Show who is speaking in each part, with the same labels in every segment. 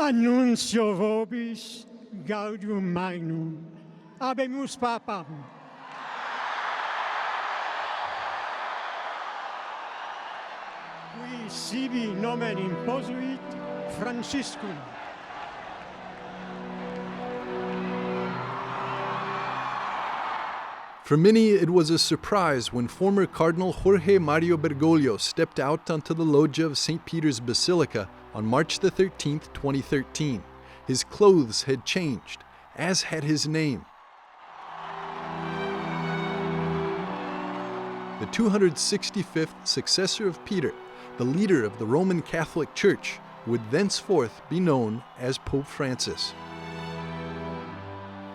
Speaker 1: Annuncio vobis gaudium magnum, habemus papam. Qui sibi nomen imposuit Franciscum.
Speaker 2: For many, it was a surprise when former Cardinal Jorge Mario Bergoglio stepped out onto the loggia of St. Peter's Basilica on March the 13th, 2013. His clothes had changed, as had his name. The 265th successor of Peter, the leader of the Roman Catholic Church, would thenceforth be known as Pope Francis.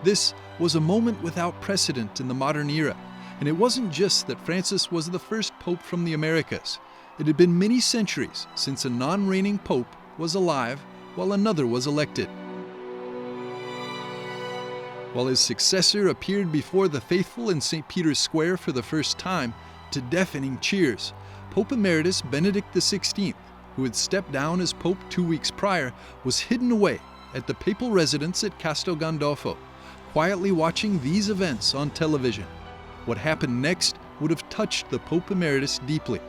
Speaker 2: This was a moment without precedent in the modern era, and it wasn't just that Francis was the first pope from the Americas. It had been many centuries since a non-reigning pope was alive while another was elected. While his successor appeared before the faithful in St. Peter's Square for the first time, to deafening cheers, Pope Emeritus Benedict XVI, who had stepped down as Pope 2 weeks prior, was hidden away at the papal residence at Castel Gandolfo, quietly watching these events on television. What happened next would have touched the Pope Emeritus deeply.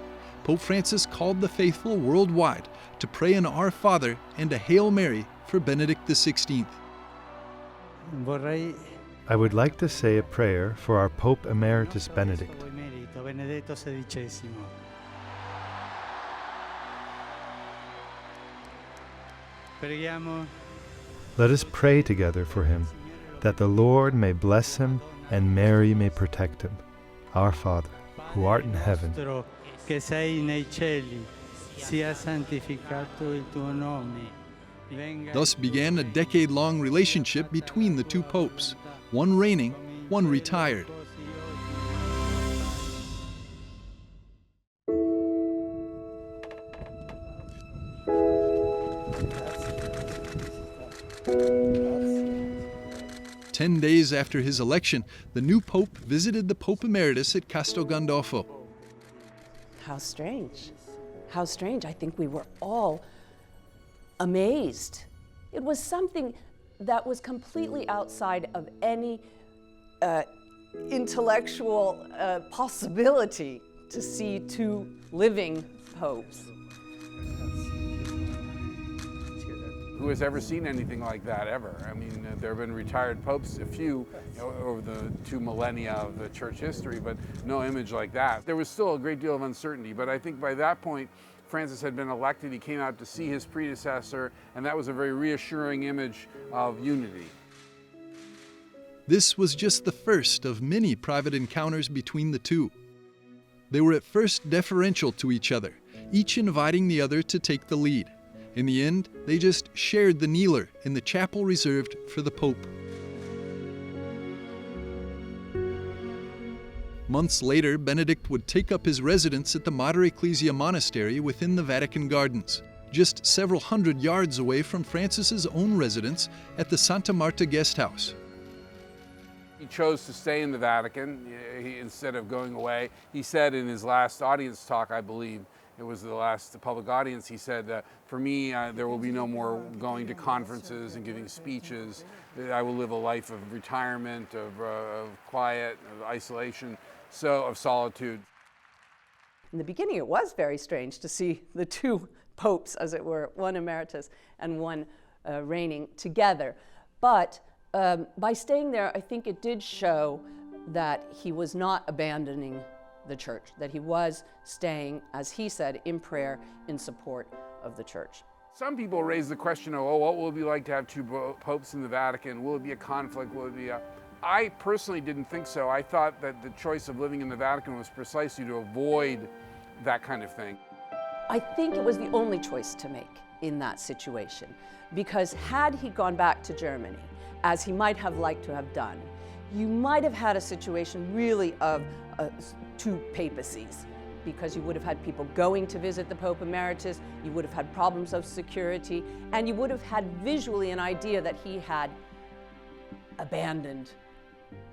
Speaker 2: Pope Francis called the faithful worldwide to pray an Our Father and a Hail Mary for Benedict XVI.
Speaker 3: I would like to say a prayer for our Pope Emeritus Benedict. Let us pray together for him, that the Lord may bless him and Mary may protect him. Our Father, who art in heaven,
Speaker 4: che sei nei cieli, sia santificato il tuo nome.
Speaker 2: Thus began a decade-long relationship between the two popes, one reigning, one retired. Ten days after his election, the new pope visited the Pope Emeritus at Castel Gandolfo.
Speaker 5: How strange. How strange. I think we were all amazed. It was something that was completely outside of any intellectual possibility to see two living popes.
Speaker 6: Who has ever seen anything like that ever? I mean, there have been retired popes, a few, over the 2 millennia of the church history, but no image like that. There was still a great deal of uncertainty, but I think by that point, Francis had been elected, he came out to see his predecessor, and that was a very reassuring image of unity.
Speaker 2: This was just the first of many private encounters between the two. They were at first deferential to each other, each inviting the other to take the lead. In the end, they just shared the kneeler in the chapel reserved for the Pope. Months later, Benedict would take up his residence at the Mater Ecclesiae Monastery within the Vatican Gardens, just several hundred yards away from Francis's own residence at the Santa Marta Guest House.
Speaker 6: He chose to stay in the Vatican instead of going away. He said in his last audience talk, I believe, it was the last public audience, he said, for me, there will be no more going to conferences and giving speeches. I will live a life of retirement, of quiet, of isolation, of solitude.
Speaker 5: In the beginning, it was very strange to see the two popes, as it were, one emeritus and one reigning together. But by staying there, I think it did show that he was not abandoning the church, that he was staying, as he said, in prayer in support of the church.
Speaker 6: Some people raise the question of, what will it be like to have two popes in the Vatican? Will it be a conflict? Will it be a... I personally didn't think so. I thought that the choice of living in the Vatican was precisely to avoid that kind of thing.
Speaker 5: I think it was the only choice to make in that situation, because had he gone back to Germany, as he might have liked to have done, you might have had a situation really of two papacies, because you would have had people going to visit the Pope Emeritus, you would have had problems of security, and you would have had visually an idea that he had abandoned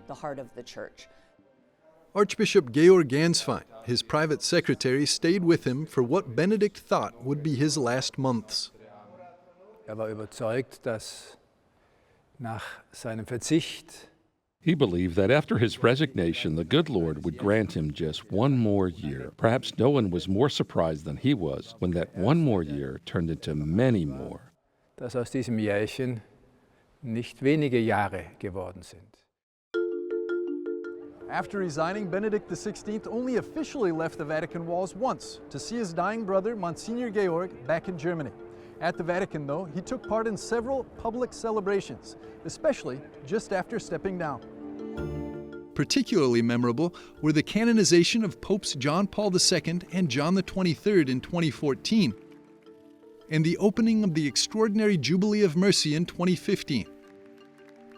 Speaker 5: the heart of the church.
Speaker 2: Archbishop Georg Ganswein, his private secretary, stayed with him for what Benedict thought would be his last months.
Speaker 7: war überzeugt, dass nach seinem Verzicht
Speaker 8: He believed that after his resignation, the good Lord would grant him just one more year. Perhaps no one was more surprised than he was when that one more year turned into many more.
Speaker 7: dass aus diesem Jährchen nicht wenige Jahre geworden sind.
Speaker 2: After resigning, Benedict XVI only officially left the Vatican walls once to see his dying brother, Monsignor Georg, back in Germany. At the Vatican, though, he took part in several public celebrations, especially just after stepping down. Particularly memorable were the canonization of Popes John Paul II and John XXIII in 2014, and the opening of the Extraordinary Jubilee of Mercy in 2015.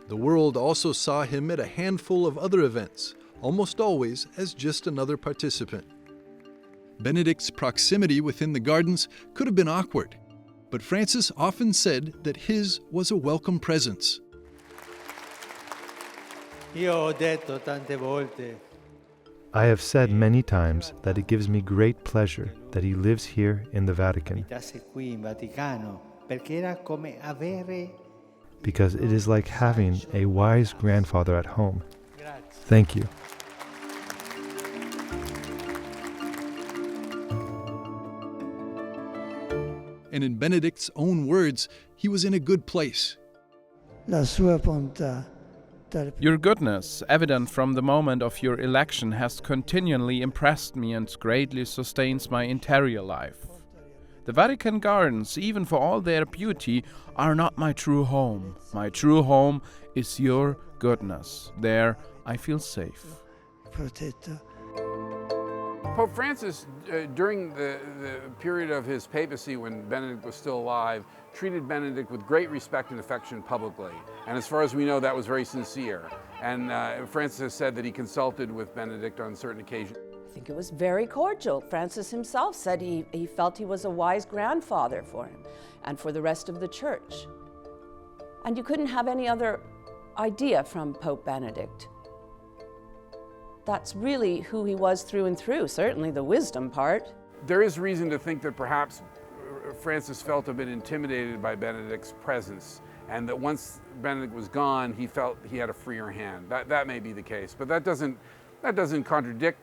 Speaker 2: The world also saw him at a handful of other events, almost always as just another participant. Benedict's proximity within the gardens could have been awkward, but Francis often said that his was a welcome presence.
Speaker 4: Io ho detto tante volte
Speaker 3: I have said many times that it gives me great pleasure that he lives here in the Vatican,
Speaker 4: abitasse qui in Vaticano, perché era come avere.
Speaker 3: because it is like having a wise grandfather at home. Thank you.
Speaker 2: And in Benedict's own words, he was in a good place.
Speaker 9: La sua bontà.
Speaker 10: Your goodness, evident from the moment of your election, has continually impressed me and greatly sustains my interior life. The Vatican gardens, even for all their beauty, are not my true home. My true home is your goodness. There I feel safe.
Speaker 9: Protetto.
Speaker 6: Pope Francis, during the period of his papacy when Benedict was still alive, treated Benedict with great respect and affection publicly. And as far as we know, that was very sincere. And Francis has said that he consulted with Benedict on certain occasions.
Speaker 5: I think it was very cordial. Francis himself said he felt he was a wise grandfather for him and for the rest of the church. And you couldn't have any other idea from Pope Benedict. That's really who he was through and through, certainly the wisdom part.
Speaker 6: There is reason to think that perhaps Francis felt a bit intimidated by Benedict's presence, and that once Benedict was gone, he felt he had a freer hand. That may be the case, but that doesn't contradict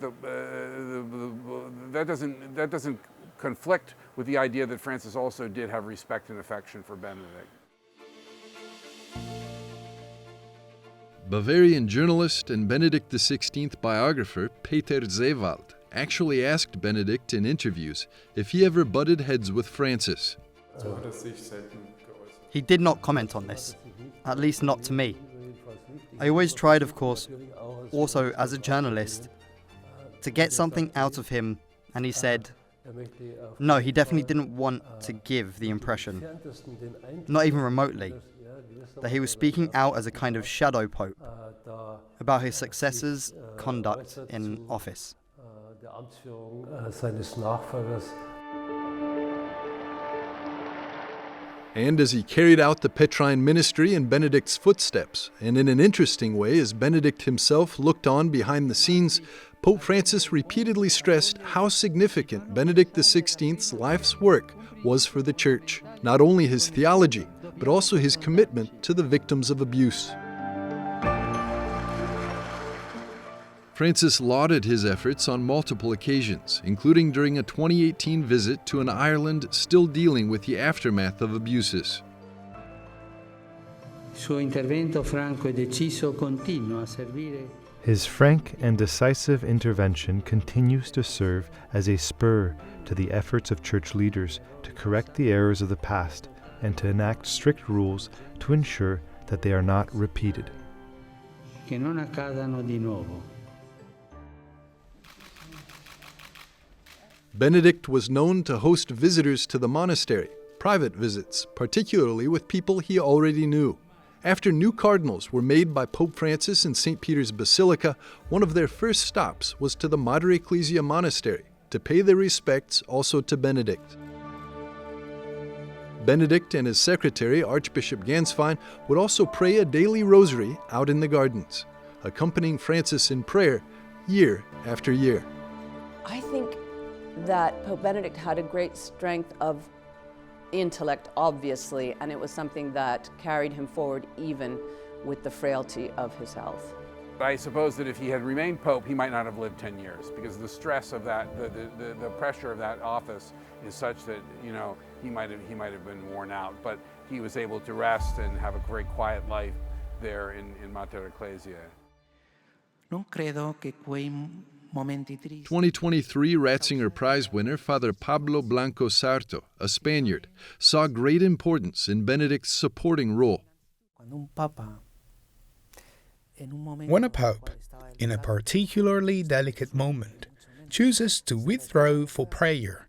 Speaker 6: that doesn't conflict with the idea that Francis also did have respect and affection for Benedict.
Speaker 2: Bavarian journalist and Benedict XVI biographer Peter Seewald actually asked Benedict in interviews if he ever butted heads with Francis.
Speaker 11: He did not comment on this, at least not to me. I always tried, of course, also as a journalist, to get something out of him, and he said, no, he definitely didn't want to give the impression, not even remotely, that he was speaking out as a kind of shadow pope about his successor's conduct in office.
Speaker 2: And as he carried out the Petrine ministry in Benedict's footsteps, and in an interesting way as Benedict himself looked on behind the scenes, Pope Francis repeatedly stressed how significant Benedict XVI's life's work was for the Church, not only his theology, but also his commitment to the victims of abuse. Francis lauded his efforts on multiple occasions, including during a 2018 visit to an Ireland still dealing with the aftermath of abuses.
Speaker 3: His frank and decisive intervention continues to serve as a spur to the efforts of church leaders to correct the errors of the past and to enact strict rules to ensure that they are not repeated.
Speaker 4: Che non accadano di nuovo.
Speaker 2: Benedict was known to host visitors to the monastery, private visits, particularly with people he already knew. After new cardinals were made by Pope Francis in St. Peter's Basilica, one of their first stops was to the Mater Ecclesia Monastery to pay their respects also to Benedict. Benedict and his secretary, Archbishop Ganswein, would also pray a daily rosary out in the gardens, accompanying Francis in prayer year after year.
Speaker 5: I think that Pope Benedict had a great strength of intellect, obviously, and it was something that carried him forward even with the frailty of his health.
Speaker 6: I suppose that if he had remained Pope, he might not have lived 10 years because the stress of that, the pressure of that office is such that, you know, he might have been worn out. But he was able to rest and have a very quiet life there in Mater Ecclesiae.
Speaker 2: 2023 Ratzinger Prize winner Father Pablo Blanco Sarto, a Spaniard, saw great importance in Benedict's supporting role.
Speaker 12: When a pope, in a particularly delicate moment, chooses to withdraw for prayer,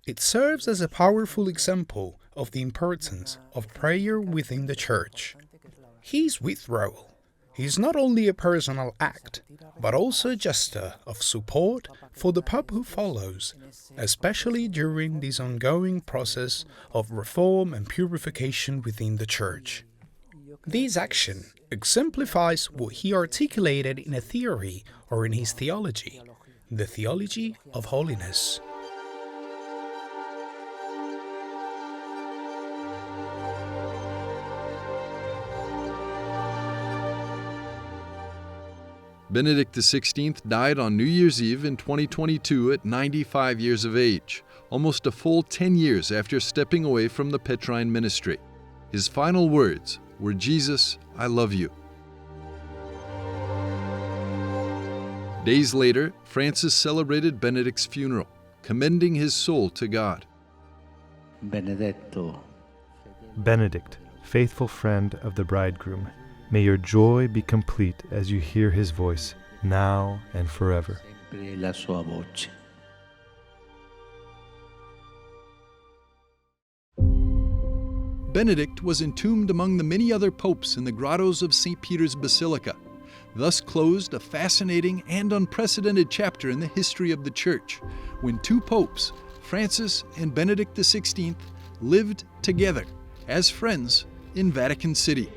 Speaker 12: it serves as a powerful example of the importance of prayer within the Church. His withdrawal is not only a personal act, but also a gesture of support for the Pope who follows, especially during this ongoing process of reform and purification within the Church. This action exemplifies what he articulated in a theory or in his theology, the theology of holiness.
Speaker 2: Benedict XVI died on New Year's Eve in 2022 at 95 years of age, almost a full 10 years after stepping away from the Petrine ministry. His final words were, "Jesus, I love you." Days later, Francis celebrated Benedict's funeral, commending his soul to God.
Speaker 3: Benedict, faithful friend of the bridegroom, may your joy be complete as you hear his voice, now and forever.
Speaker 2: Benedict was entombed among the many other popes in the grottos of St. Peter's Basilica, thus closed a fascinating and unprecedented chapter in the history of the Church, when two popes, Francis and Benedict XVI, lived together as friends in Vatican City.